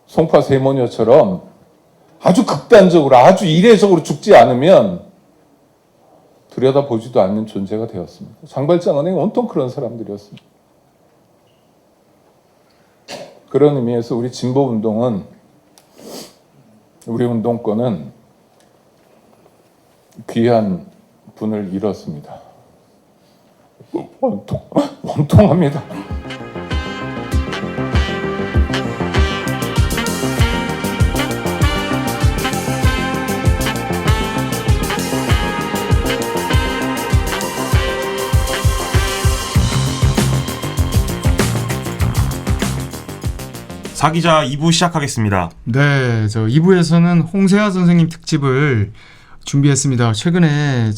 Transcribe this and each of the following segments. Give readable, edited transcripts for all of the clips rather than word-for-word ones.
송파 세모녀처럼 아주 극단적으로 아주 이례적으로 죽지 않으면 들여다보지도 않는 존재가 되었습니다. 장발장은행 온통 그런 사람들이었습니다. 그런 의미에서 우리 진보운동은, 우리 운동권은 귀한 분을 잃었습니다. 원통합니다. 사기자 2부 시작하겠습니다. 네, 저 2부에서는 홍세화 선생님 특집을 준비했습니다. 최근에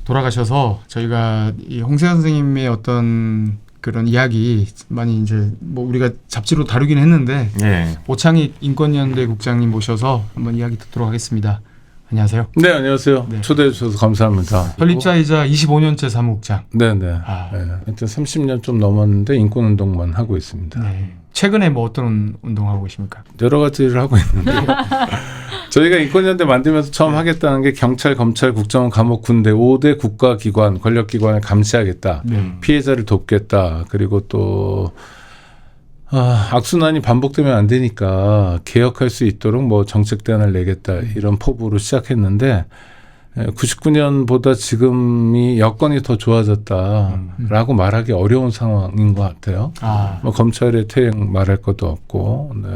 돌아가셔서 저희가 이 홍세화 선생님의 어떤 그런 이야기 많이 이제 뭐 우리가 잡지로 다루긴 했는데 예. 오창익 인권연대 국장님 모셔서 한번 이야기 듣도록 하겠습니다. 안녕하세요. 네, 안녕하세요. 네. 초대해 주셔서 감사합니다. 설립자이자 25년째 사무국장. 네네. 아. 네. 하여튼 30년 좀 넘었는데 인권운동만 하고 있습니다. 네. 최근에 뭐 어떤 운동하고 계십니까? 여러 가지를 하고 있는데 저희가 인권연대 만들면서 처음 하겠다는 게 경찰, 검찰, 국정원, 감옥, 군대 5대 국가기관, 권력기관을 감시하겠다. 피해자를 돕겠다. 그리고 또 악순환이 반복되면 안 되니까 개혁할 수 있도록 뭐 정책 대안을 내겠다. 이런 포부로 시작했는데 99년보다 지금이 여건이 더 좋아졌다라고 말하기 어려운 상황인 것 같아요. 뭐 검찰의 퇴행 말할 것도 없고, 네.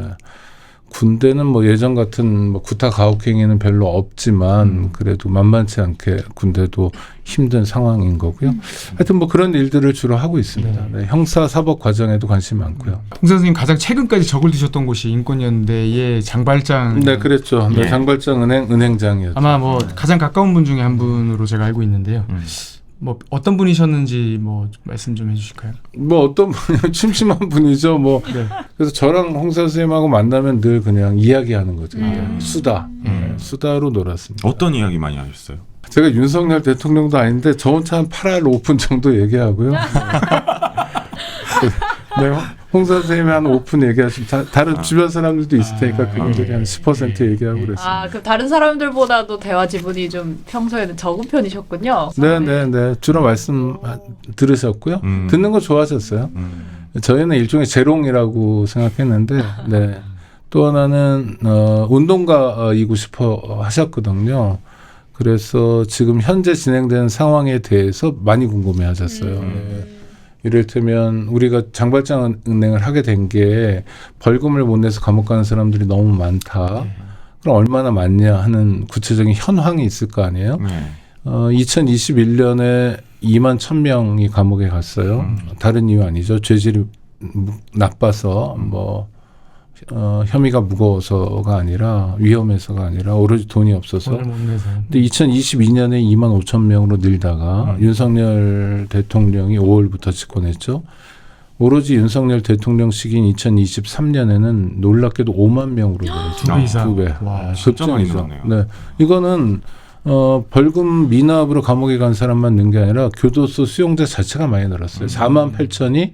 군대는 뭐 예전 같은 뭐 구타 가혹행위는 별로 없지만 그래도 만만치 않게 군대도 힘든 상황인 거고요. 하여튼 뭐 그런 일들을 주로 하고 있습니다. 네. 형사 사법 과정에도 관심이 많고요. 홍 선생님 가장 최근까지 적을 드셨던 곳이 인권연대의 장발장. 네, 그랬죠. 네, 장발장 은행장이었죠. 아마 뭐 가장 가까운 분 중에 한 분으로 제가 알고 있는데요. 뭐 어떤 분이셨는지 뭐 말씀 좀 해주실까요? 뭐 어떤 분이 심심한 분이죠. 뭐 네. 그래서 저랑 홍 선생님하고 만나면 늘 그냥 이야기하는 거죠. 수다, 네, 수다로 놀았습니다. 어떤 이야기 많이 하셨어요? 제가 윤석열 대통령도 아닌데 저 혼자 한 8할 오픈 정도 얘기하고요. 네, 홍 선생님이 한 오픈 얘기하시면 다른 주변 사람들도 있을 테니까 그분들이 한 10% 얘기하고 그랬습니다. 그럼 다른 사람들보다도 대화 지분이 좀 평소에는 적은 편이셨군요. 네. 주로 말씀 들으셨고요. 듣는 거 좋아하셨어요. 저희는 일종의 재롱이라고 생각했는데, 네. 또 하나는 운동가이고 싶어 하셨거든요. 그래서 지금 현재 진행되는 상황에 대해서 많이 궁금해 하셨어요. 네. 이를테면 우리가 장발장 은행을 하게 된 게 벌금을 못 내서 감옥 가는 사람들이 너무 많다. 그럼 얼마나 많냐 하는 구체적인 현황이 있을 거 아니에요. 2021년에 2만 1,000명이 감옥에 갔어요. 다른 이유 아니죠. 죄질이 나빠서 뭐 혐의가 무거워서가 아니라 위험해서가 아니라 오로지 돈이 없어서. 근데 2022년에 2만 5천 명으로 늘다가 윤석열 대통령이 5월부터 집권했죠. 오로지 윤석열 대통령 시기인 2023년에는 놀랍게도 5만 명으로 늘었죠. 2배 이상. 2배. 와, 진짜 많이 늘었네요. 네, 이거는 벌금 미납으로 감옥에 간 사람만 는 게 아니라 교도소 수용자 자체가 많이 늘었어요. 4만 8천이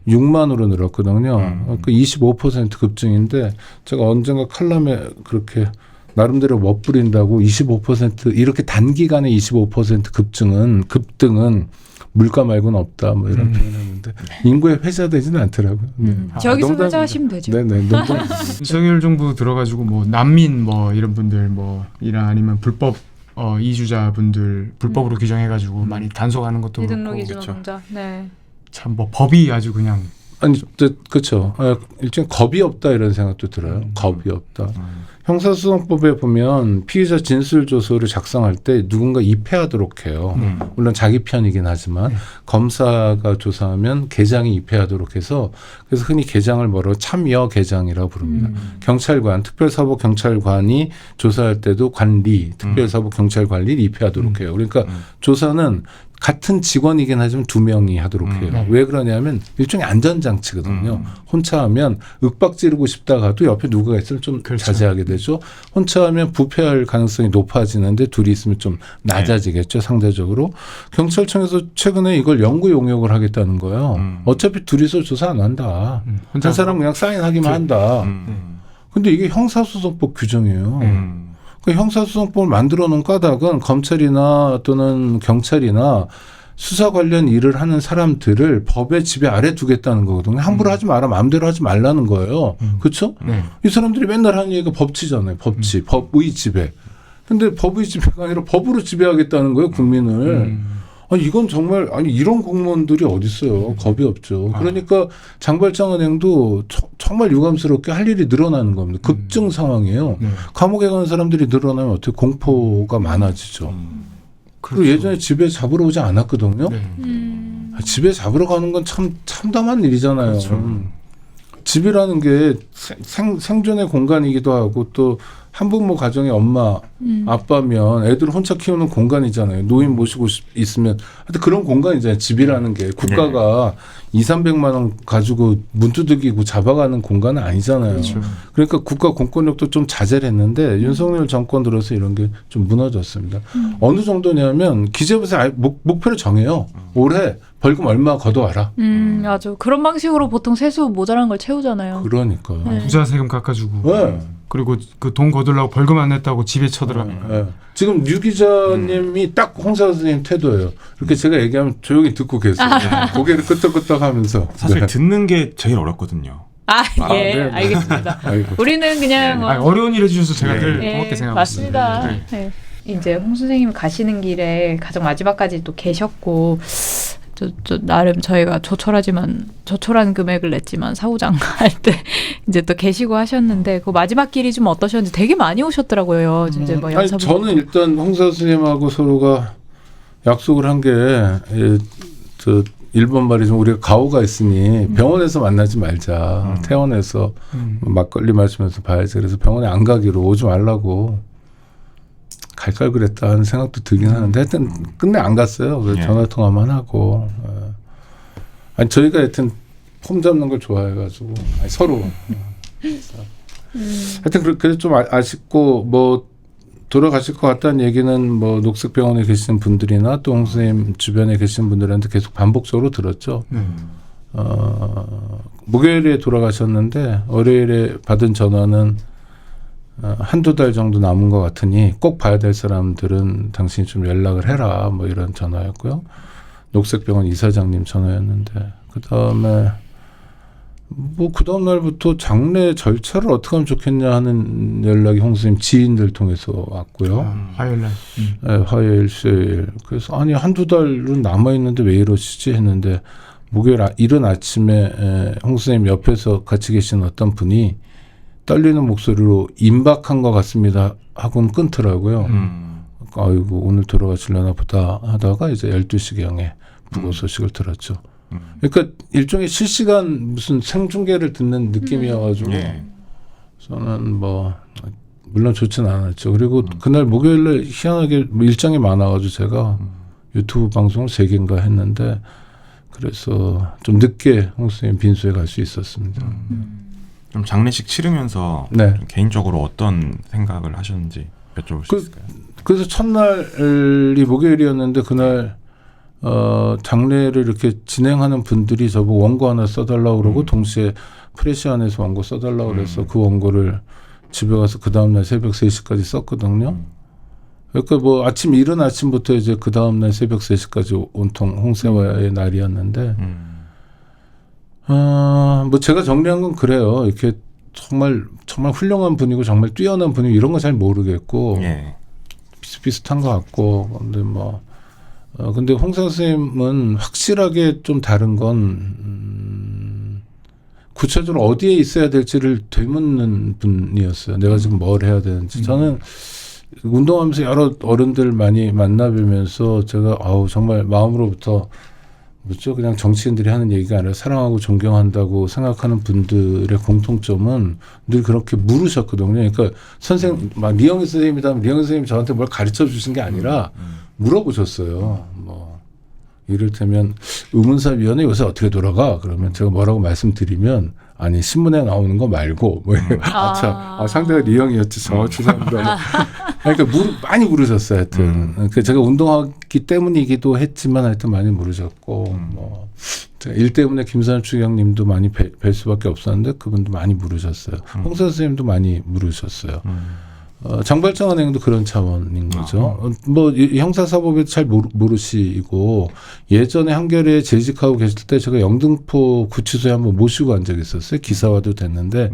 6만으로 늘었거든요. 그 25% 급증인데 제가 언젠가 칼럼에 그렇게 나름대로 멋부린다고 25% 이렇게 단기간에 25% 급등은 물가 말고는 없다 뭐 이런 표현했는데 인구에 회자되지는 않더라고요. 저기서 회자하시면 되죠. 네네. 윤석열 정부 들어가지고 뭐 난민 뭐 이런 분들 뭐 이랑 아니면 불법 이주자분들 불법으로 규정해가지고 많이 단속하는 것도 미등록 그렇고. 이주노동자. 네. 참 뭐 법이 아주 그냥 아니, 그렇죠. 일종의 겁이 없다 이런 생각도 들어요. 겁이 없다. 형사소송법에 보면 피의자 진술조서를 작성할 때 누군가 입회하도록 해요. 물론 자기 편이긴 하지만 검사가 조사하면 계장이 입회하도록 해서 그래서 흔히 계장을 뭐라고 참여 계장이라고 부릅니다. 경찰관, 특별사법경찰관이 조사할 때도 관리, 특별사법경찰관리를 입회하도록 해요. 그러니까 조사는 같은 직원이긴 하지만 2명이 하도록 해요. 왜 그러냐면 일종의 안전장치거든요. 혼자 하면 윽박 지르고 싶다가도 옆에 누가 있으면 좀 그렇죠. 자제하게 되죠. 혼자 하면 부패할 가능성이 높아지는데 둘이 있으면 좀 낮아지겠죠. 상대적으로. 경찰청에서 최근에 이걸 영구 용역을 하겠다는 거예요. 어차피 둘이서 조사 안 한다. 혼자 한 사람 그냥 사인하기만 한다. 근데 이게 형사소송법 규정이에요. 그 형사소송법을 만들어 놓은 까닭은 검찰이나 또는 경찰이나 수사 관련 일을 하는 사람들을 법의 지배 아래 두겠다는 거거든요. 함부로 하지 마라, 마음대로 하지 말라는 거예요. 그렇죠? 네. 이 사람들이 맨날 하는 얘기가 법치잖아요. 법치, 법의 지배. 근데 법의 지배가 아니라 법으로 지배하겠다는 거예요, 국민을. 아니 이건 정말 아니 이런 공무원들이 어디 있어요? 겁이 없죠. 그러니까 장발장은행도 정말 유감스럽게 할 일이 늘어나는 겁니다. 급증 상황이에요. 네. 감옥에 가는 사람들이 늘어나면 어떻게 공포가 많아지죠. 그리고 예전에 집에 잡으러 오지 않았거든요. 네. 집에 잡으러 가는 건 참 참담한 일이잖아요. 그렇죠. 집이라는 게 생존의 공간이기도 하고 또 한부모 가정의 엄마, 아빠면 애들 혼자 키우는 공간이잖아요. 노인 모시고 있으면 하여튼 그런 공간이잖아요. 집이라는 게 국가가 200~300만 원 가지고 문두둑이고 잡아가는 공간은 아니잖아요. 그렇죠. 그러니까 국가 공권력도 좀 자제를 했는데 윤석열 정권 들어서 이런 게 좀 무너졌습니다. 어느 정도냐면 기재부에서 목표를 정해요. 올해 벌금 얼마 걷어와라. 맞아. 그런 방식으로 보통 세수 모자란 걸 채우잖아요. 그러니까요. 네. 부자 세금 깎아주고 네. 그리고 그 돈 거둘라고 벌금 안 냈다고 집에 쳐들어가. 네. 지금 유 기자님이 딱 홍사 선생님 태도예요. 이렇게 제가 얘기하면 조용히 듣고 계세요. 고개를 끄덕끄덕하면서. 사실 네. 듣는 게 제일 어렵거든요. 예, 네. 알겠습니다. 아이고. 우리는 그냥 뭐 아니, 어려운 일 해주셔서 제가 네. 늘 예, 고맙게 생각하고 맞습니다. 있습니다. 네. 네. 이제 홍 선생님 가시는 길에 가장 마지막까지 또 계셨고 저 나름 저희가 조촐한 금액을 냈지만 사후장 할 때 이제 또 계시고 하셨는데 그 마지막 길이 좀 어떠셨는지 되게 많이 오셨더라고요. 이제 뭐 아니, 연사 저는 일단 홍사 선생님하고 서로가 약속을 한 게 일본 말이죠. 우리가 가오가 있으니 병원에서 만나지 말자. 퇴원해서 막걸리 마시면서 봐야지. 그래서 병원에 안 가기로 오지 말라고 갈 걸 그랬다 하는 생각도 들긴 하는데 하여튼 끝내 안 갔어요. 그래서 전화 통화만 하고. 아니 저희가 하여튼 폼 잡는 걸 좋아해가지고 아니, 서로. 하여튼 그래서 좀 아쉽고 뭐 돌아가실 것 같다는 얘기는 뭐 녹색병원에 계시는 분들이나 또 홍 선생님 주변에 계시는 분들한테 계속 반복적으로 들었죠. 목요일에 돌아가셨는데 월요일에 받은 전화는 한두 달 정도 남은 것 같으니 꼭 봐야 될 사람들은 당신이 좀 연락을 해라 뭐 이런 전화였고요. 녹색병원 이사장님 전화였는데 그다음에 뭐 그다음 날부터 장례 절차를 어떻게 하면 좋겠냐 하는 연락이 홍 선생님 지인들 통해서 왔고요. 화요일 날. 네, 화요일, 수요일. 그래서 아니 한두 달은 남아있는데 왜 이러시지 했는데 목요일 이른 아침에 홍 선생님 옆에서 같이 계신 어떤 분이 떨리는 목소리로 임박한 것 같습니다 하고는 끊더라고요. 아이고 오늘 돌아가시려나 보다 하다가 이제 12시경에 부고 소식을 들었죠. 그러니까 일종의 실시간 무슨 생중계를 듣는 느낌이어가지고 저는 뭐 물론 좋지는 않았죠. 그리고 그날 목요일날 희한하게 뭐 일정이 많아가지고 제가 유튜브 방송을 3개인가 했는데 그래서 좀 늦게 홍 선생님 빈소에 갈 수 있었습니다. 좀 장례식 치르면서 네. 좀 개인적으로 어떤 생각을 하셨는지 여쭤볼 수 있을까요? 그래서 첫날이 목요일이었는데 그날 장례를 이렇게 진행하는 분들이 저보고 원고 하나 써달라고 그러고 동시에 프레시안에서 원고 써달라고 그래서 그 원고를 집에 가서 그 다음날 새벽 3시까지 썼거든요. 그러니까 뭐 아침 이른 아침부터 이제 그 다음날 새벽 3시까지 온통 홍세화의 날이었는데 뭐 제가 정리한 건 그래요. 이렇게 정말 훌륭한 분이고 정말 뛰어난 분이고 이런 거 잘 모르겠고 비슷비슷한 것 같고 근데 뭐 근데 홍 선생님은 확실하게 좀 다른 건 구체적으로 어디에 있어야 될지를 되묻는 분이었어요. 내가 지금 뭘 해야 되는지. 저는 운동하면서 여러 어른들 많이 만나뵈면서 제가 정말 마음으로부터 뭐죠? 그냥 정치인들이 하는 얘기가 아니라 사랑하고 존경한다고 생각하는 분들의 공통점은 늘 그렇게 물으셨거든요. 그러니까 선생님, 막 리영희 선생님이다. 리영희 선생님이 저한테 뭘 가르쳐 주신 게 아니라 물어보셨어요. 뭐 이를테면 의문사위원회 요새 어떻게 돌아가? 그러면 제가 뭐라고 말씀드리면 아니 신문에 나오는 거 말고 뭐 상대가 리형이었지 죄송합니다. 그러니까 많이 물으셨어요. 하여튼 제가 운동하기 때문이기도 했지만 하여튼 많이 물으셨고 뭐 제가 일 때문에 김선일 추경님도 많이 뵐 수밖에 없었는데 그분도 많이 물으셨어요. 홍사 선생님도 많이 물으셨어요. 장발장은행도 그런 차원인 거죠. 뭐 형사사법에도 잘 모르시고 예전에 한겨레에 재직하고 계실 때 제가 영등포 구치소에 한번 모시고 간 적이 있었어요. 기사화도 됐는데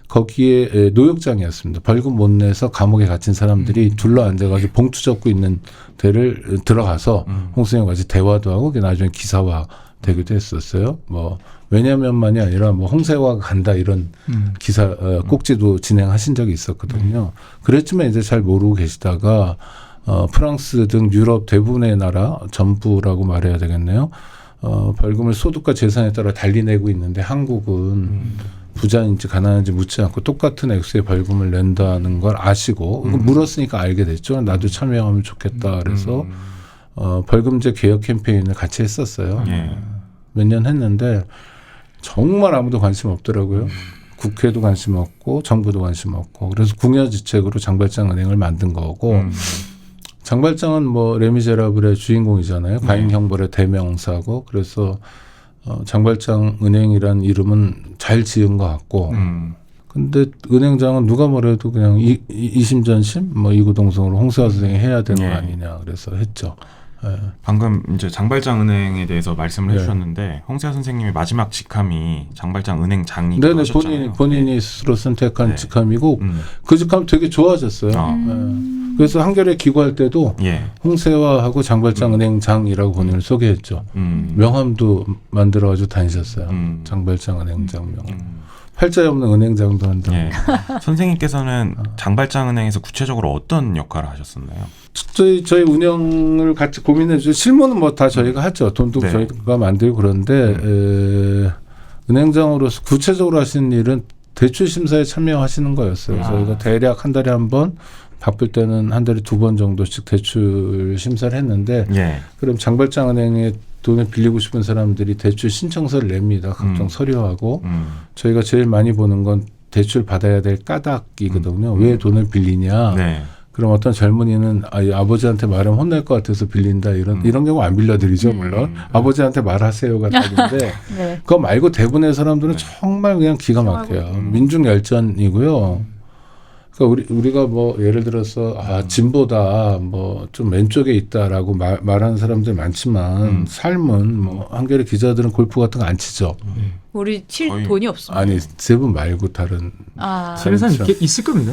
거기에 노역장이었습니다. 벌금 못 내서 감옥에 gat힌 사람들이 둘러 앉아가지고 봉투 접고 있는 데를 들어가서 홍 선생님 같이 대화도 하고 나중에 기사화 되기도 했었어요. 뭐 왜냐면만이 아니라 뭐 홍세화가 간다 이런 기사 꼭지도 진행하신 적이 있었거든요. 그랬지만 이제 잘 모르고 계시다가 프랑스 등 유럽 대부분의 나라 전부라고 말해야 되겠네요. 벌금을 소득과 재산에 따라 달리 내고 있는데 한국은 부자인지 가난한지 묻지 않고 똑같은 액수의 벌금을 낸다는 걸 아시고 물었으니까 알게 됐죠. 나도 참여하면 좋겠다. 그래서 벌금제 개혁 캠페인을 같이 했었어요. 몇 년 했는데 정말 아무도 관심 없더라고요. 국회도 관심 없고 정부도 관심 없고 그래서 궁여지책으로 장발장은행을 만든 거고 장발장은 뭐 레미제라블의 주인공이잖아요. 과잉형벌의 대명사고 그래서 장발장은행이란 이름은 잘 지은 것 같고 근데 은행장은 누가 뭐래도 그냥 이심전심 뭐 이구동성으로 홍세화 선생이 해야 되는 거 아니냐 그래서 했죠. 방금 이제 장발장은행에 대해서 말씀을 해주셨는데 홍세화 선생님의 마지막 직함이 장발장은행장이 네네 본인이 스스로 선택한 직함이고 그 직함 되게 좋아졌어요. 그래서 한겨레 기고할 때도 홍세화하고 장발장은행장이라고 본인을 소개했죠. 명함도 만들어가지고 다니셨어요. 장발장은행장 명함. 팔자에 없는 은행장도 한다고. 선생님께서는 장발장은행에서 구체적으로 어떤 역할을 하셨었나요? 저희 운영을 같이 고민해 주죠. 실무는 뭐 다 저희가 하죠. 돈도 저희가 만들고 그런데 은행장으로서 구체적으로 하시는 일은 대출 심사에 참여하시는 거였어요. 저희가 대략 한 달에 한 번 바쁠 때는 한 달에 2번 정도씩 대출 심사를 했는데 그럼 장발장은행에 돈을 빌리고 싶은 사람들이 대출 신청서를 냅니다. 각종 서류하고 저희가 제일 많이 보는 건 대출 받아야 될 까닭이거든요. 왜 돈을 빌리냐. 그럼 어떤 젊은이는 아버지한테 말하면 혼날 것 같아서 빌린다 이런 경우 안 빌려드리죠 물론. 아버지한테 말하세요가 답인데 그거 말고 대부분의 사람들은 정말 그냥 기가 막혀요. 민중 열전이고요. 그러니까 우리가 뭐 예를 들어서 진보다 뭐 좀 왼쪽에 있다라고 말하는 사람들 많지만 삶은 뭐 한겨레 기자들은 골프 같은 거 안 치죠. 우리 칠 돈이 없습니다. 아니 세 분 말고 다른 치는 사람 있을 겁니다.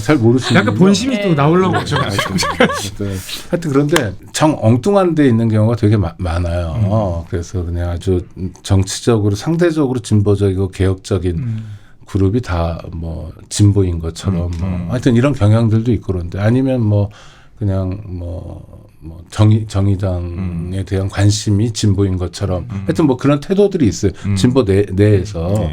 잘 모르시는. 약간 본심이 또 나오려고 하죠. 하여튼 그런데 정 엉뚱한 데 있는 경우가 되게 많아요. 그래서 그냥 아주 정치적으로 상대적으로 진보적이고 개혁적인 그룹이 다 뭐 진보인 것처럼 하여튼 이런 경향들도 있고 그런데 아니면 뭐 그냥 뭐 정의당에 대한 관심이 진보인 것처럼 하여튼 뭐 그런 태도들이 있어요. 진보 내에서.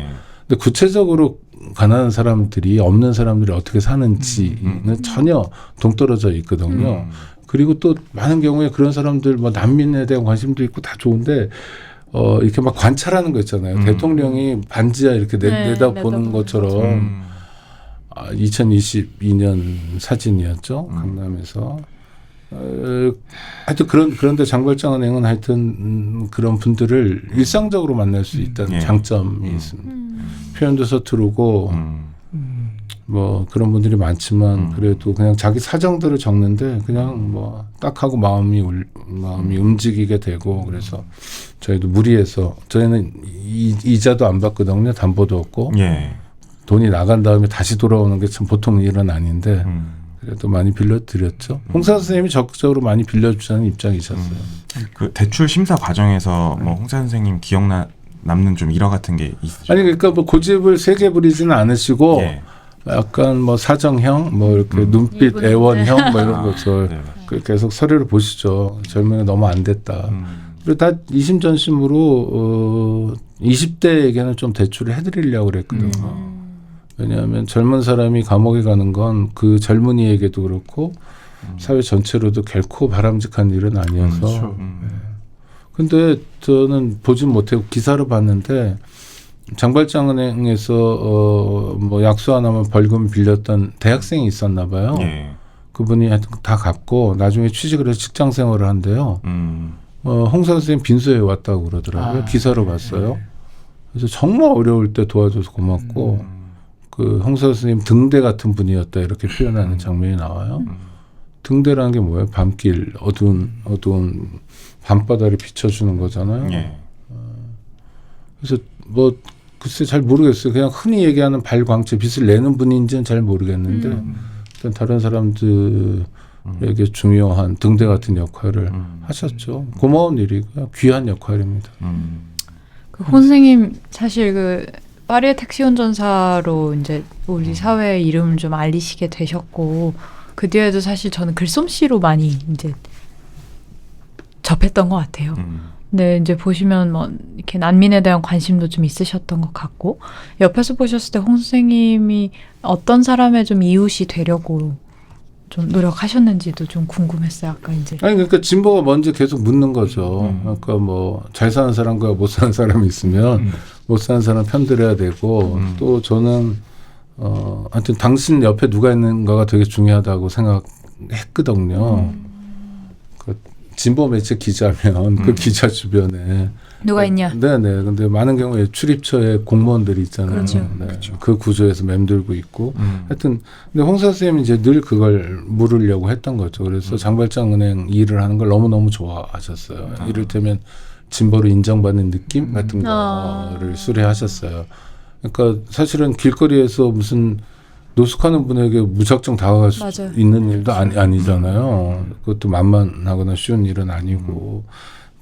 근데 구체적으로 가난한 사람들이 없는 사람들이 어떻게 사는지는 전혀 동떨어져 있거든요. 그리고 또 많은 경우에 그런 사람들 뭐 난민에 대한 관심도 있고 다 좋은데 이렇게 막 관찰하는 거 있잖아요. 대통령이 반지하 이렇게 내다보는 것처럼 2022년 사진이었죠. 강남에서. 하여튼 그런데 장발장은행은 하여튼 그런 분들을 일상적으로 만날 수 있다는 장점이 있습니다. 표현도 서투르고 뭐 그런 분들이 많지만 그래도 그냥 자기 사정들을 적는데 그냥 뭐 딱 하고 마음이 움직이게 되고 그래서 저희도 무리해서 저희는 이자도 안 받거든요. 담보도 없고 돈이 나간 다음에 다시 돌아오는 게 참 보통 일은 아닌데 그래도 많이 빌려드렸죠. 홍사 선생님이 적극적으로 많이 빌려주자는 입장이셨어요. 그 대출 심사 과정에서 뭐 홍사 선생님 남는 좀 일화 같은 게 있으시죠? 아니 그러니까 뭐 고집을 세게 부리지는 않으시고 약간 뭐 사정형 뭐 이렇게 눈빛 애원형 뭐 이런 것을 계속 서류를 보시죠. 젊은이가 너무 안 됐다. 그리고 다 이심전심으로 20대에게는 좀 대출을 해드리려고 그랬거든요. 왜냐하면 젊은 사람이 감옥에 가는 건 그 젊은이에게도 그렇고 사회 전체로도 결코 바람직한 일은 아니어서 근데 저는 보진 못하고 기사를 봤는데 장발장은행에서 뭐 약수 하나만 벌금 빌렸던 대학생이 있었나 봐요. 예. 그분이 하여튼 다 갚고 나중에 취직을 해서 직장 생활을 한대요. 홍사 선생님 빈소에 왔다고 그러더라고요. 기사로 봤어요. 그래서 정말 어려울 때 도와줘서 고맙고 그 홍사 선생님 등대 같은 분이었다 이렇게 표현하는 장면이 나와요. 등대라는 게 뭐예요? 밤길 어두운 밤바다를 비춰주는 거잖아요. 예. 그래서 뭐 글쎄 잘 모르겠어요. 그냥 흔히 얘기하는 발광체 빛을 내는 분인지는 잘 모르겠는데 일단 다른 사람들에게 중요한 등대 같은 역할을 하셨죠. 고마운 일이고요. 귀한 역할입니다. 그 선생님 사실 그 파리의 택시 운전사로 이제 우리 사회에 이름을 좀 알리시게 되셨고 그 뒤에도 사실 저는 글솜씨로 많이 이제 접했던 것 같아요. 근데 이제 보시면 뭐 이렇게 난민에 대한 관심도 좀 있으셨던 것 같고 옆에서 보셨을 때 홍 선생님이 어떤 사람의 좀 이웃이 되려고 좀 노력하셨는지도 좀 궁금했어요. 아까 이제 아니 그러니까 진보가 먼저 계속 묻는 거죠. 그러니까 뭐 잘 사는 사람과 못 사는 사람이 있으면 못 사는 사람 편들어야 되고 또 저는 하여튼 당신 옆에 누가 있는가가 되게 중요하다고 생각했거든요. 그 진보 매체 기자면 그 기자 주변에 누가 있냐? 네네. 근데 많은 경우에 출입처에 공무원들이 있잖아요. 그렇죠. 네. 그 구조에서 맴돌고 있고. 하여튼 근데 홍 선생님이 이제 늘 그걸 물으려고 했던 거죠. 그래서 장발장은행 일을 하는 걸 너무너무 좋아하셨어요. 이를테면 진보로 인정받는 느낌 같은 거를 수레하셨어요. 그러니까 사실은 길거리에서 무슨 노숙하는 분에게 무작정 다가갈 수 맞아요. 있는 일도 아니잖아요. 그것도 만만하거나 쉬운 일은 아니고.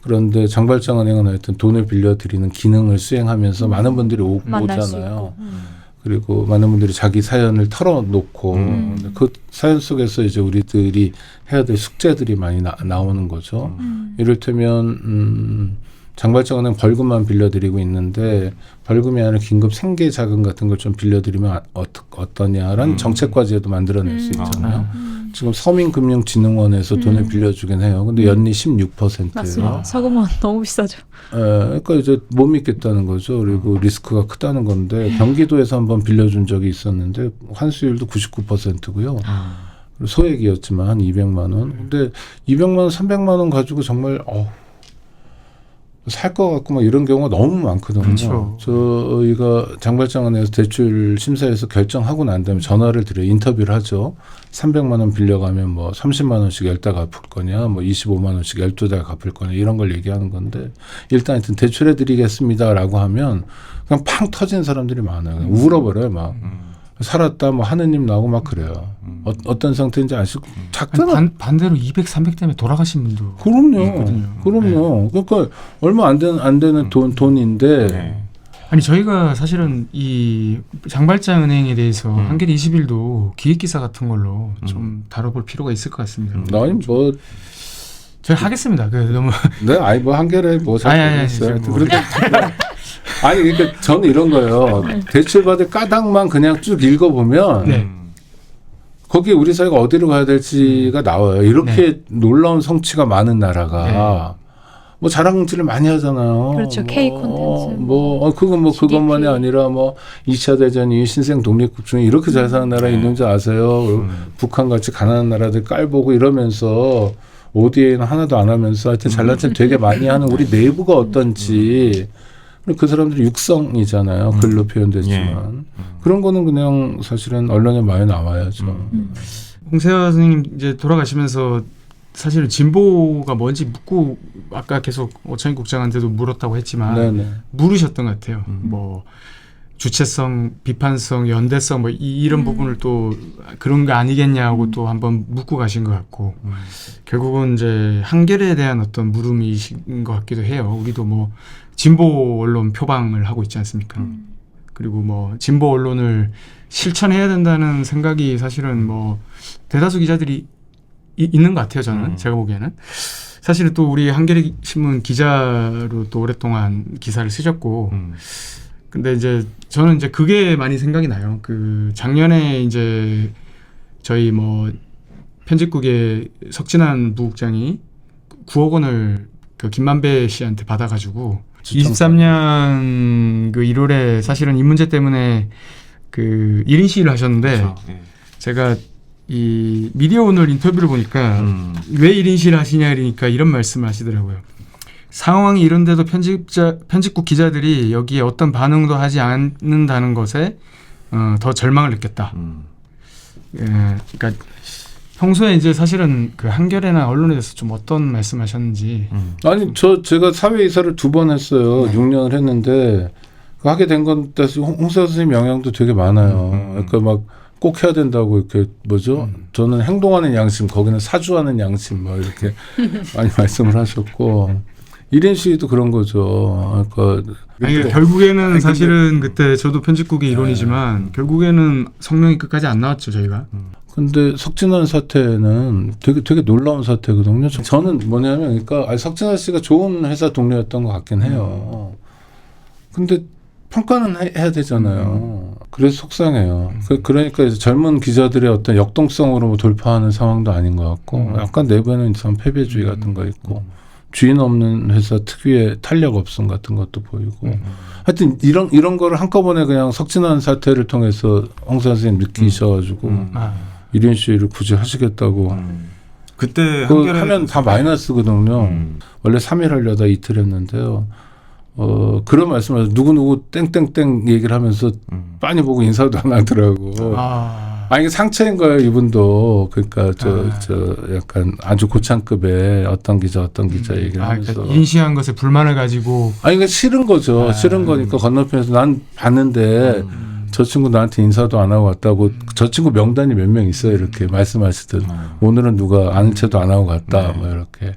그런데 장발장은행은 하여튼 돈을 빌려드리는 기능을 수행하면서 많은 분들이 만날 수 오잖아요. 있고. 그리고 많은 분들이 자기 사연을 털어놓고 그 사연 속에서 이제 우리들이 해야 될 숙제들이 많이 나오는 거죠. 이를테면 장발장은행 벌금만 빌려드리고 있는데 벌금이 아니라 긴급 생계 자금 같은 걸 좀 빌려드리면 어떠냐라는 정책 과제도 만들어낼 수 있잖아요. 지금 서민금융진흥원에서 돈을 빌려주긴 해요. 근데 연리 16%예요. 맞습니다. 서금원 너무 비싸죠. 그러니까 이제 못 믿겠다는 거죠. 그리고 리스크가 크다는 건데 경기도에서 한번 빌려준 적이 있었는데 환수율도 99%고요. 그리고 소액이었지만 한 200만 원. 근데 200만 원, 300만 원 가지고 정말 살 것 같고 막 이런 경우가 너무 많거든요. 그렇죠. 저희가 장발장은행에서 대출 심사에서 결정하고 난 다음에 전화를 드려요. 인터뷰를 하죠. 300만 원 빌려가면 뭐 30만 원씩 10달 갚을 거냐, 뭐 25만 원씩 12달 갚을 거냐 이런 걸 얘기하는 건데 일단 하여튼 대출해 드리겠습니다라고 하면 그냥 팡 터진 사람들이 많아요. 그냥 울어버려요. 막. 살았다 뭐 하느님 나오고 막 그래요. 어떤 상태인지 아시고 작잖아. 반대로 200, 300 때문에 돌아가신 분도 그럼요. 있거든요. 그럼요. 그러니까 얼마 안 되는 돈인데 네. 아니 저희가 사실은 이 장발장은행에 대해서 한겨레 21도 기획기사 같은 걸로 좀 다뤄볼 필요가 있을 것 같습니다. 아니 뭐 저희 하겠습니다. 너무 네, 아니 뭐 한겨레 아니, 있어요. 뭐. 그런데 아니 그러니까 저는 이런 거예요. 대출 받을 까닭만 그냥 쭉 읽어보면 네. 거기에 우리 사회가 어디로 가야 될지가 나와요. 이렇게 놀라운 성취가 많은 나라가 뭐 자랑질을 많이 하잖아요. 그렇죠. K 콘텐츠. 그것만이 아니라 뭐 2차 대전이 신생 독립국 중에 이렇게 잘 사는 나라 있는지 아세요? 북한 같이 가난한 나라들 깔보고 이러면서 ODA는 하나도 안 하면서 하여튼 잘난 척 되게 많이 하는 우리 내부가 어떤지 그 사람들이 육성이잖아요. 글로 표현됐지만. 그런 거는 그냥 사실은 언론에 많이 나와야죠. 홍세화 선생님 이제 돌아가시면서 사실 진보가 뭔지 묻고 아까 계속 오창익 국장한테도 물었다고 했지만 네네. 물으셨던 것 같아요. 뭐 주체성, 비판성, 연대성 뭐 이런 부분을 또 그런 거 아니겠냐고 또 한번 묻고 가신 것 같고 결국은 이제 한겨레에 대한 어떤 물음이신 것 같기도 해요. 우리도 뭐 진보 언론 표방을 하고 있지 않습니까? 그리고 뭐 진보 언론을 실천해야 된다는 생각이 사실은 뭐 대다수 기자들이 있는 것 같아요. 저는 제가 보기에는 사실은 또 우리 한겨레 신문 기자로 또 오랫동안 기사를 쓰셨고 근데 이제 저는 이제 그게 많이 생각이 나요. 그 작년에 이제 저희 뭐 편집국의 석진환 부국장이 9억 원을 그 김만배 씨한테 받아가지고 추천권. 23년 그 1월에 사실은 이 문제 때문에 그 1인 시위를 하셨는데 그렇죠. 예. 제가 이 미디어 오늘 인터뷰를 보니까 왜 1인 시위를 하시냐 그러니까 이런 말씀을 하시더라고요. 상황이 이런데도 편집국 기자들이 여기에 어떤 반응도 하지 않는다는 것에 더 절망을 느꼈다. 예, 그러니까 평소에 이제 사실은 그 한겨레나 언론에 대해서 좀 어떤 말씀하셨는지. 아니 제가 사회이사를 2번 했어요. 6년을 했는데 하게 된 건 홍사 선생님 영향도 되게 많아요. 그러니까 막 꼭 해야 된다고 이렇게 뭐죠? 저는 행동하는 양심, 거기는 사주하는 양심 막 이렇게 많이 말씀을 하셨고 1인 시위도 그런 거죠. 그러니까 아니, 결국에는 사실은 그때 저도 편집국의 일원이지만 결국에는 성명이 끝까지 안 나왔죠 저희가. 근데 석진환 사태는 되게 놀라운 사태거든요. 저는 뭐냐면 그러니까 석진환 씨가 좋은 회사 동료였던 것 같긴 해요. 근데 평가는 해야 되잖아요. 그래서 속상해요. 그러니까 이제 젊은 기자들의 어떤 역동성으로 뭐 돌파하는 상황도 아닌 것 같고 약간 내부에는 이상 패배주의 같은 거 있고 주인 없는 회사 특유의 탄력 없음 같은 것도 보이고 하여튼 이런 거를 한꺼번에 그냥 석진환 사태를 통해서 홍사 선생님 느끼셔가지고 1인 시위를 굳이 하시겠다고 그때 그거 한겨레 하면 다 마이너스거든요. 원래 3일 하려다 이틀 했는데요. 그런 말씀을 누구 땡땡땡 얘기를 하면서 빤히 보고 인사도 안 하더라고. 이게 상처인 거예요, 이분도. 그러니까 저 약간 아주 고창급의 어떤 기자 얘기를 하면서. 그러니까 인시한 것에 불만을 가지고. 그러니까 싫은 거죠. 싫은 거니까 건너편에서 난 봤는데 저 친구 나한테 인사도 안 하고 왔다고. 저 친구 명단이 몇 명 있어요, 이렇게 말씀하시듯. 오늘은 누가 아는 체도 안 하고 갔다, 뭐 이렇게.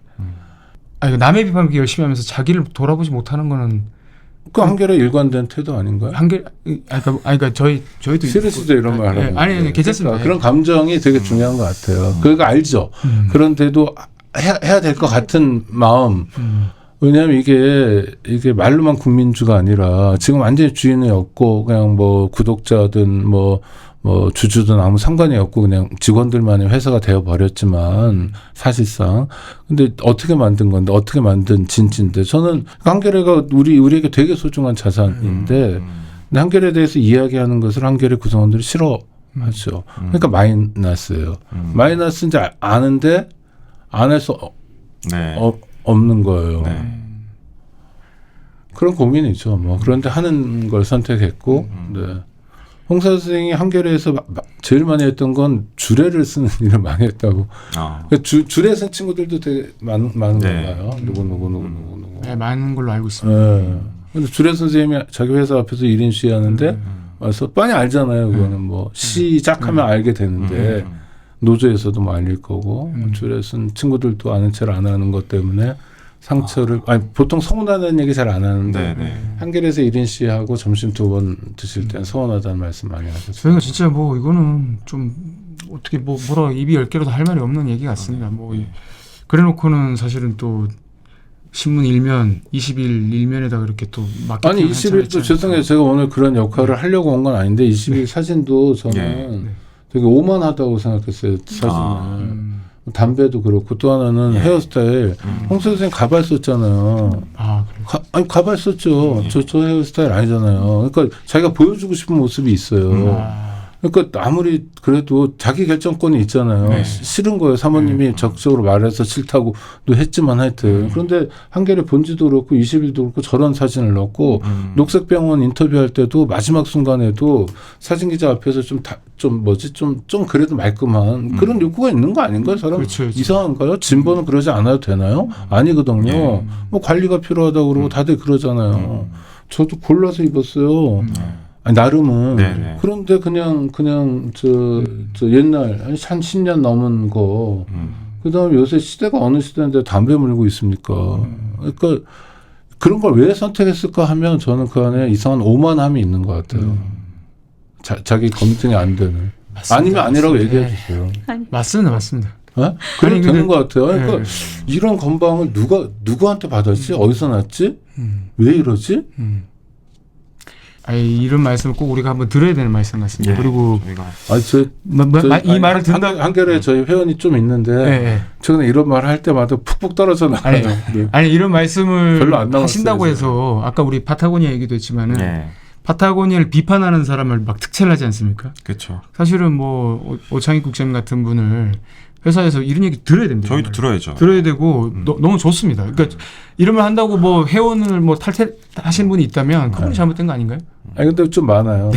남의 비판을 그렇게 열심히 하면서 자기를 돌아보지 못하는 거는 그 한겨레 일관된 태도 아닌가요? 그러니까 저희도 시리즈도 이런 말 하는 아니 괜찮습니다. 그런 감정이 되게 중요한 것 같아요. 그거 알죠. 그런데도 해야 될 것 같은 마음. 왜냐하면 이게 말로만 국민주가 아니라 지금 완전히 주인이 없고 그냥 뭐 구독자든 뭐 주주든 아무 상관이 없고 그냥 직원들만의 회사가 되어버렸지만 사실상 근데 어떻게 만든 건데 어떻게 만든 진지인데 저는 한겨레가 우리에게 되게 소중한 자산인데 근데 한겨레에 대해서 이야기하는 것을 한겨레 구성원들이 싫어하죠. 그러니까 마이너스예요. 마이너스인지 아는데 안 해서 없는 거예요. 그런 고민이죠. 뭐 그런데 하는 걸 선택했고 네. 홍사 선생이 한겨레에서 제일 많이 했던 건 주례를 쓰는 일을 많이 했다고. 그러니까 주례 쓴 친구들도 되게 많은 건가요? 누구. 네, 많은 걸로 알고 있습니다. 네. 근데 주례 선생님이 자기 회사 앞에서 1인 시위하는데 와서 뻔히 알잖아요. 그거는 뭐 시작하면 알게 되는데 노조에서도 뭐 알릴 거고 주례 쓴 친구들도 아는 체를 안 하는 것 때문에 상처를 보통 서운하다는 얘기 잘 안 하는데 한겨레에서 1인 시위하고 점심 2번 드실 때는 서운하다는 말씀 많이 하셨어요. 저희가 진짜 뭐 이거는 좀 어떻게 뭐라 입이 10개로도 할 말이 없는 얘기 같습니다. 뭐 그래놓고는 사실은 또 신문 1면 20일 1면에다 그렇게 또 아니 20일도 죄송해요. 제가 오늘 그런 역할을 하려고 온 건 아닌데 20일 사진도 저는 되게 오만하다고 생각했어요. 사진을. 담배도 그렇고 또 하나는 헤어스타일. 홍 선생님 가발 썼잖아요. 그래요? 가발 썼죠. 저 헤어스타일 아니잖아요. 그러니까 자기가 보여주고 싶은 모습이 있어요. 그러니까 아무리 그래도 자기 결정권이 있잖아요. 싫은 거예요. 사모님이 적극적으로 말해서 싫다고도 했지만 하여튼. 그런데 한겨레 본지도 그렇고 20일도 그렇고 저런 사진을 넣고 녹색병원 인터뷰할 때도 마지막 순간에도 사진기자 앞에서 좀 그래도 말끔한 그런 욕구가 있는 거 아닌가요? 사람 그렇죠. 이상한가요? 진보는 그러지 않아도 되나요? 아니거든요. 뭐 관리가 필요하다고 그러고 다들 그러잖아요. 저도 골라서 입었어요. 아니, 나름은. 그런데 그냥 저 옛날 한 10년 넘은 거. 그다음에 요새 시대가 어느 시대인데 담배 물고 있습니까? 그러니까 그런 걸 왜 선택했을까 하면 저는 그 안에 이상한 오만함이 있는 것 같아요. 자기 검증이 안 되는. 맞습니다. 아니면 아니라고 얘기해 주세요. 맞습니다. 그럼 되는 것 같아요. 그러니까 이런 건방을 누구한테 받았지? 어디서 났지? 왜 이러지? 이런 말씀을 꼭 우리가 한번 들어야 되는 말씀 같습니다. 예, 그리고 저희가 이 말을 듣는다. 한겨레 저희 회원이 좀 있는데 예. 최근에 이런 말 할 때마다 푹푹 떨어져 나가요. 네. 아니 이런 말씀을 별로 안 나왔어요, 하신다고 지금. 해서 아까 우리 파타고니아 얘기도 했지만은 예, 파타고니아를 비판하는 사람을 막 특채를 하지 않습니까? 그렇죠. 사실은 뭐 오창익 국장님 같은 분을 회사에서 이런 얘기 들어야 됩니다. 저희도 정말. 들어야죠. 들어야 되고 너무 좋습니다. 그러니까 이런 말 한다고 뭐 회원을 뭐 탈퇴하신 분이 있다면 그분이 잘못된 거 아닌가요? 아니 근데 좀 많아요.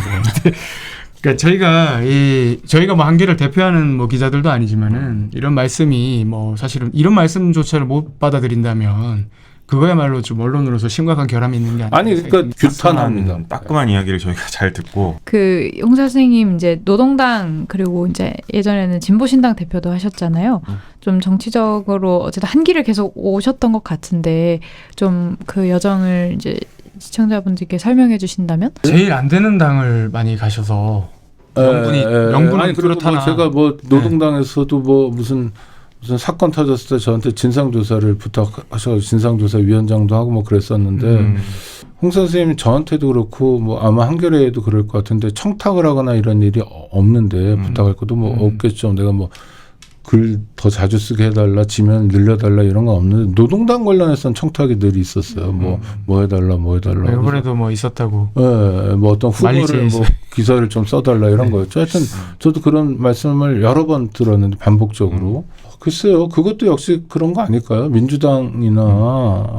그러니까 저희가 뭐 한계를 대표하는 뭐 기자들도 아니지만은 이런 말씀이 뭐 사실은 이런 말씀조차를 못 받아들인다면 그거야말로 좀 언론으로서 심각한 결함이 있는 게 아니라. 아니 그러니까 규탄합니다. 따끔한 이야기를 저희가 잘 듣고 그 홍 선생님 이제 노동당 그리고 이제 예전에는 진보신당 대표도 하셨잖아요. 좀 정치적으로 어쨌든 한 길을 계속 오셨던 것 같은데 좀 그 여정을 이제 시청자분들께 설명해 주신다면? 제일 안 되는 당을 많이 가셔서 명분은 아니 그리고 그렇다나. 뭐 제가 뭐 노동당에서도 뭐 무슨 사건 터졌을 때 저한테 진상조사를 부탁하셔서 진상조사위원장도 하고 뭐 그랬었는데 홍 선생님이 저한테도 그렇고 뭐 아마 한겨레에도 그럴 것 같은데 청탁을 하거나 이런 일이 없는데 부탁할 것도 뭐 없겠죠. 내가 뭐 글 더 자주 쓰게 해달라, 지면 늘려달라 이런 건 없는데 노동당 관련해서는 청탁이 늘 있었어요. 뭐 해달라. 이번에도 뭐 있었다고. 네, 뭐 어떤 후보를 말리지에서. 뭐 기사를 좀 써달라 이런 거였죠. 하여튼 저도 그런 말씀을 여러 번 들었는데 반복적으로. 글쎄요, 그것도 역시 그런 거 아닐까요? 민주당이나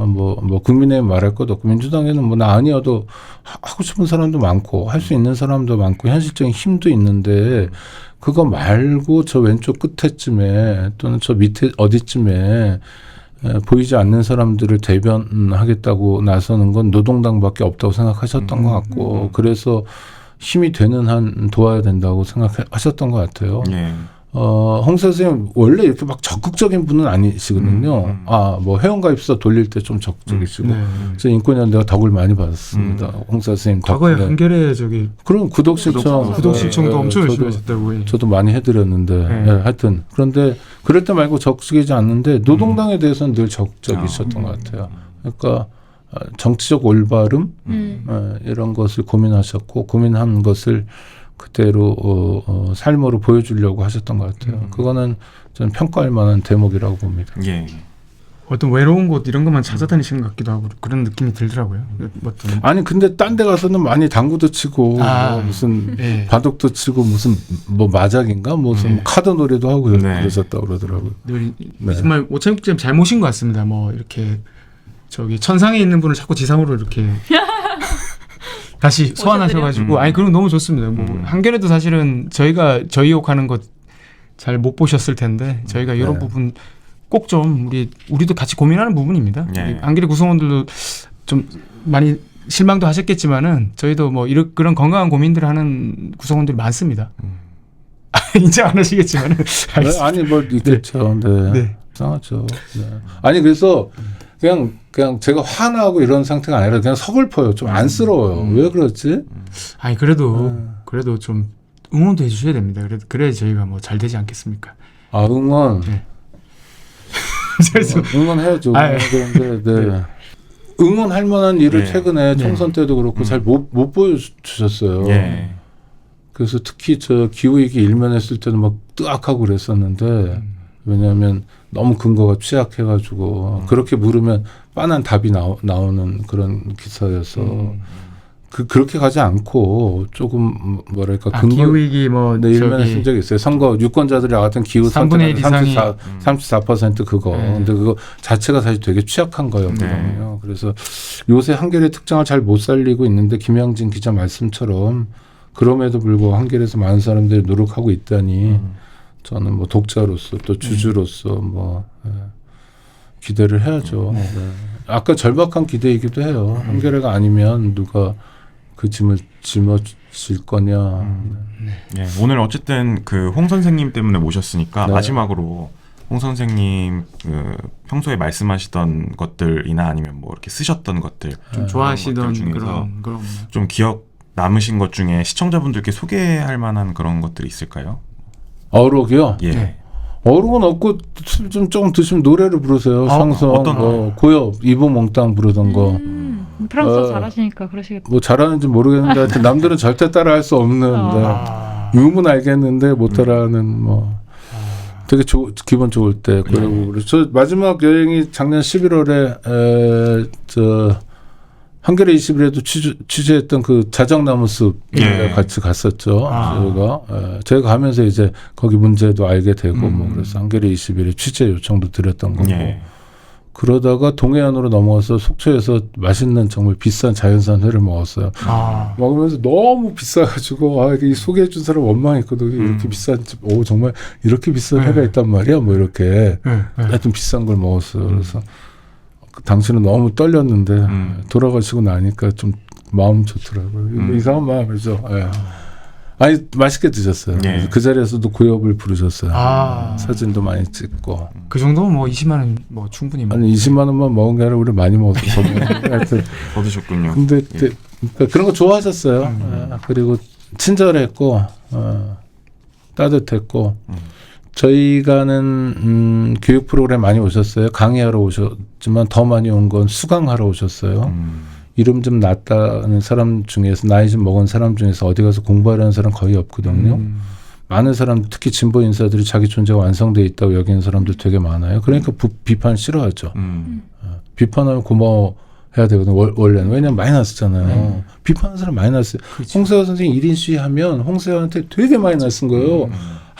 뭐 국민의힘 말할 것도 없고 민주당에는 뭐 나 아니어도 하고 싶은 사람도 많고 할 수 있는 사람도 많고 현실적인 힘도 있는데 그거 말고 저 왼쪽 끝에쯤에 또는 저 밑에 어디쯤에 보이지 않는 사람들을 대변하겠다고 나서는 건 노동당밖에 없다고 생각하셨던 것 같고 그래서 힘이 되는 한 도와야 된다고 생각하셨던 것 같아요. 예. 홍 선생님 원래 이렇게 막 적극적인 분은 아니시거든요. 뭐 회원가입서 돌릴 때 좀 적극적이시고 그래서 인권연대가 덕을 많이 받았습니다. 홍 선생님 과거에 덕분에. 한겨레 저기 그럼 구독 신청 신청도 엄청 열심히 저도 하셨다고. 저도 많이 해드렸는데 하여튼 그런데 그럴 때 말고 적극적이지 않는데 노동당에 대해서는 늘 적극적이셨던 것 같아요. 그러니까 정치적 올바름 이런 것을 고민하셨고 고민한 것을 그대로 삶으로 보여주려고 하셨던 것 같아요. 그거는 저는 평가할 만한 대목이라고 봅니다. 예. 어떤 외로운 곳 이런 것만 찾아다니시는 것 같기도 하고 그런 느낌이 들더라고요. 어떤 아니 근데 딴 데 가서는 많이 당구도 치고 뭐 무슨 예. 바둑도 치고 무슨 뭐 마작인가 무슨 카드 놀이도 하고 그러셨다고 그러더라고요. 네. 정말 오창익 국장님 잘 모신 것 같습니다. 뭐 이렇게 저기 천상에 있는 분을 자꾸 지상으로 이렇게 다시 소환하셔가지고 아니 그럼 너무 좋습니다. 뭐 한겨레도 사실은 저희 욕하는 것 잘 못 보셨을 텐데 저희가 이런 부분 꼭 좀 우리도 같이 고민하는 부분입니다. 예. 한겨레 구성원들도 좀 많이 실망도 하셨겠지만은 저희도 뭐 그런 건강한 고민들을 하는 구성원들이 많습니다. 인정 안 하시겠지만은 네, 아니 뭐 있겠죠. 네. 이상하죠. 네. 아니 그래서 그냥 제가 화나고 이런 상태가 아니라 그냥 서글퍼요. 좀 안쓰러워요. 왜 그렇지? 아니 그래도 좀 응원도 해주셔야 됩니다. 그래야 저희가 뭐 잘 되지 않겠습니까? 아 응원. 네. 응원해야죠. 그런데 응원할 만한 일을 최근에 총선 때도 그렇고 잘 못 보여주셨어요. 예. 그래서 특히 저 기후위기 일면했을 때는 막 뜨악하고 그랬었는데 왜냐하면 너무 근거가 취약해가지고 그렇게 물으면 빤한 답이 나오는 그런 기사여서 그렇게 가지 않고 조금 뭐랄까 근거 기후위기 뭐 일면에 쓴 적이 있어요. 선거 유권자들이 같은 기후 3분의 1 이상이 34% 그거. 근데 그거 자체가 사실 되게 취약한 거였거든요. 그래서 요새 한겨레 특장을 잘 못 살리고 있는데 김양진 기자 말씀처럼 그럼에도 불구하고 한겨레에서 많은 사람들이 노력하고 있다니 저는 뭐 독자로서 또 주주로서 뭐 기대를 해야죠. 네. 아까 절박한 기대이기도 해요. 한겨레가 아니면 누가 그 짐을 짊어질 거냐. 예, 오늘 어쨌든 그 홍 선생님 때문에 모셨으니까 마지막으로 홍 선생님 그 평소에 말씀하시던 것들이나 아니면 뭐 이렇게 쓰셨던 것들 좀 좋아하시던 것들 중에서 그런 좀 기억 남으신 것 중에 시청자분들께 소개할 만한 그런 것들이 있을까요? 어록이요? 예. 어록은 없고 술 좀 조금 드시면 노래를 부르세요. 샹송, 어떤 노래? 고엽, 이보몽땅 부르던 거. 프랑스어 어. 잘하시니까 그러시겠다. 뭐 잘하는지 모르겠는데 하여튼 남들은 절대 따라할 수 없는 유문 알겠는데 못 따라하는 뭐 되게 기분 좋을 때 그리고 저 마지막 여행이 작년 11월에 저 한겨레 21에도 취재했던 그 자정나무숲 예. 같이 갔었죠. 저희가 가면서 이제 거기 문제도 알게 되고 뭐 그래서 한겨레 21에 취재 요청도 드렸던 거고. 예. 그러다가 동해안으로 넘어가서 속초에서 맛있는 정말 비싼 자연산 회를 먹었어요. 먹으면서 너무 비싸가지고 이 소개해준 사람 원망했거든요. 이렇게 비싼 집, 정말 이렇게 비싼 회가 있단 말이야. 뭐 이렇게 하여튼 비싼 걸 먹었어요. 그래서 당시는 너무 떨렸는데 돌아가시고 나니까 좀 마음 좋더라고요. 이상한 마음이죠. 예. 아니 맛있게 드셨어요. 예. 그 자리에서도 고엽을 부르셨어요. 사진도 많이 찍고. 그 정도면 뭐 20만 원 뭐 충분히 아니 20만 원만 먹은 게 아니라 우리 많이 먹었어. 하여튼 얻으셨군요. 근데 그러니까 그런 거 좋아하셨어요. 그리고 친절했고 따뜻했고 저희가는 교육 프로그램 많이 오셨어요. 강의하러 오셨지만 더 많이 온 건 수강하러 오셨어요. 이름 좀 났다는 사람 중에서 나이 좀 먹은 사람 중에서 어디 가서 공부하려는 사람 거의 없거든요. 많은 사람 특히 진보 인사들이 자기 존재가 완성돼 있다고 여기는 사람들 되게 많아요. 그러니까 비판 싫어하죠. 비판하면 고마워해야 되거든요. 원래는. 왜냐면 많이 났었잖아요. 비판하는 사람 많이 났어요. 홍세화 선생님 1인 시위하면 홍세화한테 되게 많이 났은 거예요.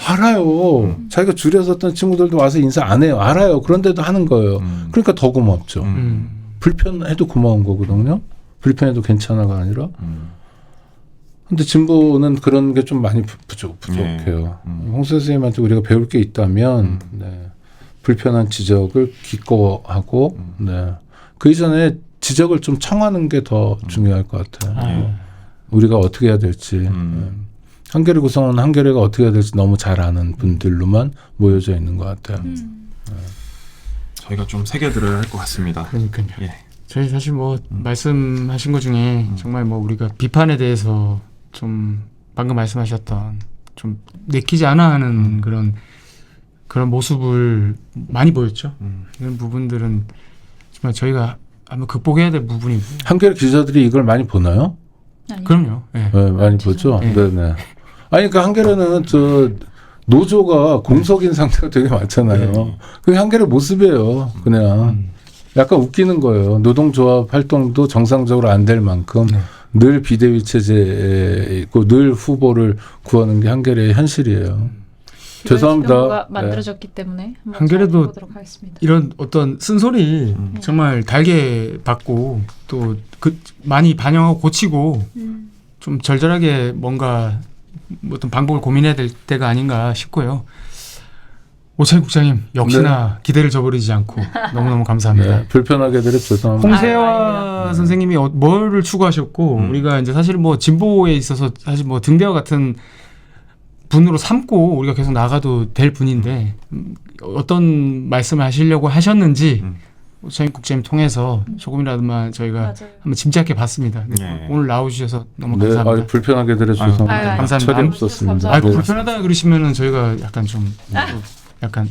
알아요. 자기가 줄에 섰던 친구들도 와서 인사 안 해요. 알아요. 그런데도 하는 거예요. 그러니까 더 고맙죠. 불편해도 고마운 거거든요. 불편해도 괜찮아가 아니라. 근데 진보는 그런 게 좀 많이 부족해요. 홍 선생님한테 우리가 배울 게 있다면 불편한 지적을 기꺼워하고 그 이전에 지적을 좀 청하는 게 더 중요할 것 같아요. 우리가 어떻게 해야 될지. 한겨레 구성원 한겨레가 어떻게 해야 될지 너무 잘 아는 분들로만 모여져 있는 것 같아요. 저희가 좀 새겨들어야 할 것 같습니다. 그러니까요. 예. 저희 사실 뭐 말씀하신 것 중에 정말 뭐 우리가 비판에 대해서 좀 방금 말씀하셨던 좀 내키지 않아 하는 그런 모습을 많이 보였죠. 이런 부분들은 정말 저희가 한번 극복해야 될 부분이고. 한겨레 기자들이 이걸 많이 보나요? 아니요. 그럼요. 네. 네, 많이 보죠. 네. 네네. 아니 그러니까 한겨레는 저 노조가 공석인 상태가 되게 많잖아요. 그게 한겨레 모습이에요. 그냥 약간 웃기는 거예요. 노동조합 활동도 정상적으로 안 될 만큼 늘 비대위 체제에 있고 늘 후보를 구하는 게 한겨레의 현실이에요. 죄송합니다. 만들어졌기 때문에 한번 한겨레도 보도록 하겠습니다. 이런 어떤 쓴소리 정말 달게 받고 또 많이 반영하고 고치고 좀 절절하게 뭔가 어떤 방법을 고민해야 될 때가 아닌가 싶고요. 오차희 국장님 역시나 기대를 저버리지 않고 너무너무 감사합니다. 불편하게 드려 죄송합니다. 홍세화 선생님이 뭐를 추구하셨고 우리가 이제 사실 뭐 진보에 있어서 사실 뭐 등대와 같은 분으로 삼고 우리가 계속 나가도 될 분인데 어떤 말씀을 하시려고 하셨는지 오차희 국장님 통해서 조금이라도만 저희가 한번 짐작해 봤습니다. 오늘 나오주셔서 너무 감사합니다. 불편하게 드려 죄송합니다. 감사합니다. 철이 없었습니다. 아, 불편하다 그러시면은 저희가 약간 좀 약간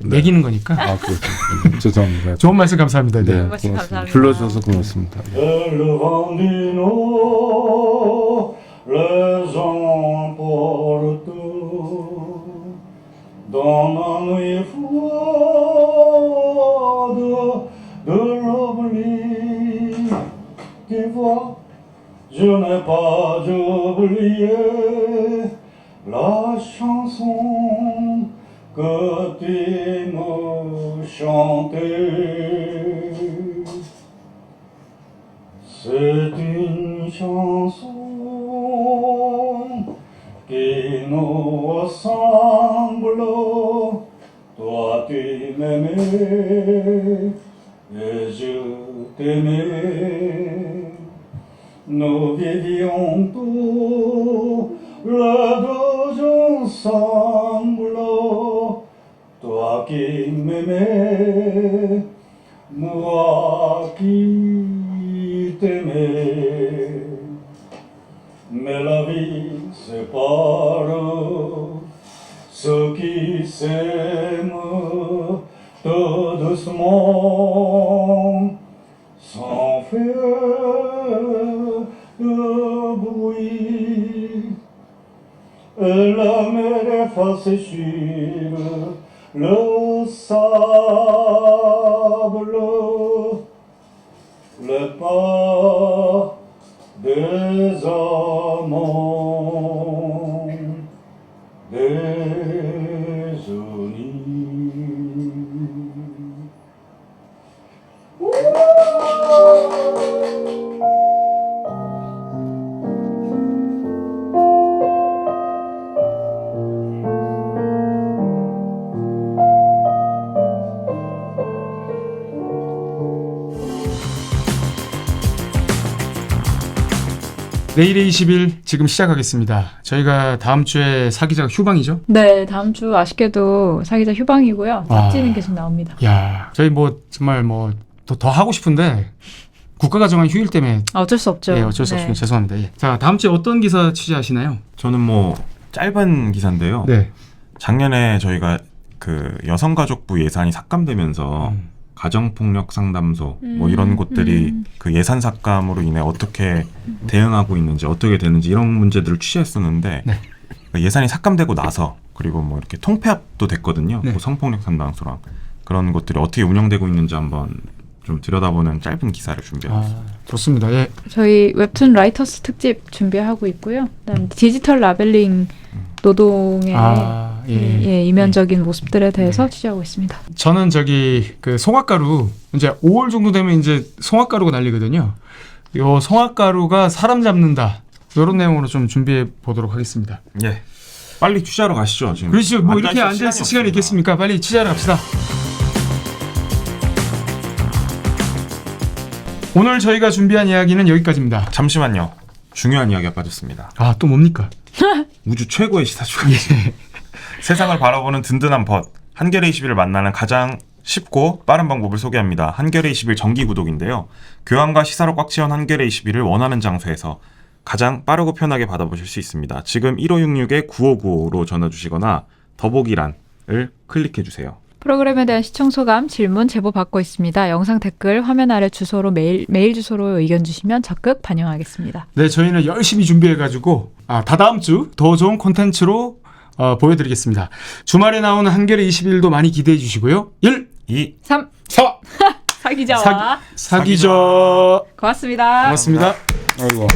매기는 거니까. 그렇습니다. 죄송합니다. 좋은 말씀 감사합니다. 네. 말씀 감사합니다. 불러주셔서 고맙습니다. Les emporte dans la nuit froide de l'oubli qui voit. Je n'ai pas oublié la chanson que tu me chantais. C'est une chanson qui nous ressemble. Toi tu m'aimais et je t'aimais. Nous vivions tous les deux ensemble. Toi qui m'aimais, moi qui t'aimais. Mais la vie sépare ceux qui s'aiment tout doucement, sans faire de bruit. Et la mer efface sur le sable le pas des amants désunis. 내일의 20일 지금 시작하겠습니다. 저희가 다음 주에 사기자가 휴방이죠? 네, 다음 주 아쉽게도 사기자 휴방이고요. 짝지는 계속 나옵니다. 야, 저희 뭐 정말 뭐 더 하고 싶은데 국가가 정한 휴일 때문에 어쩔 수 없죠. 예, 어쩔 수 없습니다. 죄송합니다. 예. 자, 다음 주에 어떤 기사 취재하시나요? 저는 뭐 짧은 기사인데요. 네. 작년에 저희가 그 여성가족부 예산이 삭감되면서 가정폭력 상담소 뭐 이런 곳들이 그 예산 삭감으로 인해 어떻게 대응하고 있는지 어떻게 되는지 이런 문제들을 취재했었는데 네. 그 예산이 삭감되고 나서 그리고 뭐 이렇게 통폐합도 됐거든요. 네. 뭐 성폭력 상담소랑 그런 것들이 어떻게 운영되고 있는지 한번 좀 들여다보는 짧은 기사를 준비했습니다. 좋습니다. 예. 저희 웹툰 라이터스 특집 준비하고 있고요. 그다음 디지털 라벨링 노동의 예, 이면적인 모습들에 대해서 취재하고 있습니다. 저는 저기 그 송화가루 이제 5월 정도 되면 이제 송화가루가 날리거든요. 요 송화가루가 사람 잡는다. 이런 내용으로 좀 준비해 보도록 하겠습니다. 예. 빨리 취재하러 가시죠. 지금. 그렇죠. 뭐 이렇게 앉아있을 앉아 있을 시간이 있겠습니까? 빨리 취재하러 갑시다. 오늘 저희가 준비한 이야기는 여기까지입니다. 잠시만요. 중요한 이야기가 빠졌습니다. 아, 또 뭡니까? 우주 최고의 시사주간. 세상을 바라보는 든든한 벗. 한겨레 21을 만나는 가장 쉽고 빠른 방법을 소개합니다. 한겨레 21 정기 구독인데요. 교양과 시사로 꽉 채운 한겨레 21을 원하는 장소에서 가장 빠르고 편하게 받아보실 수 있습니다. 지금 1566-9595로 전화 주시거나 더보기란을 클릭해 주세요. 프로그램에 대한 시청 소감, 질문, 제보 받고 있습니다. 영상 댓글, 화면 아래 주소로 메일 주소로 의견 주시면 적극 반영하겠습니다. 네, 저희는 열심히 준비해가지고 다다음 주 더 좋은 콘텐츠로 보여드리겠습니다. 주말에 나오는 한겨레 21도 많이 기대해 주시고요. 1, 2, 3. 4. 사기자와 사기자. 고맙습니다. 고맙습니다. 아이고.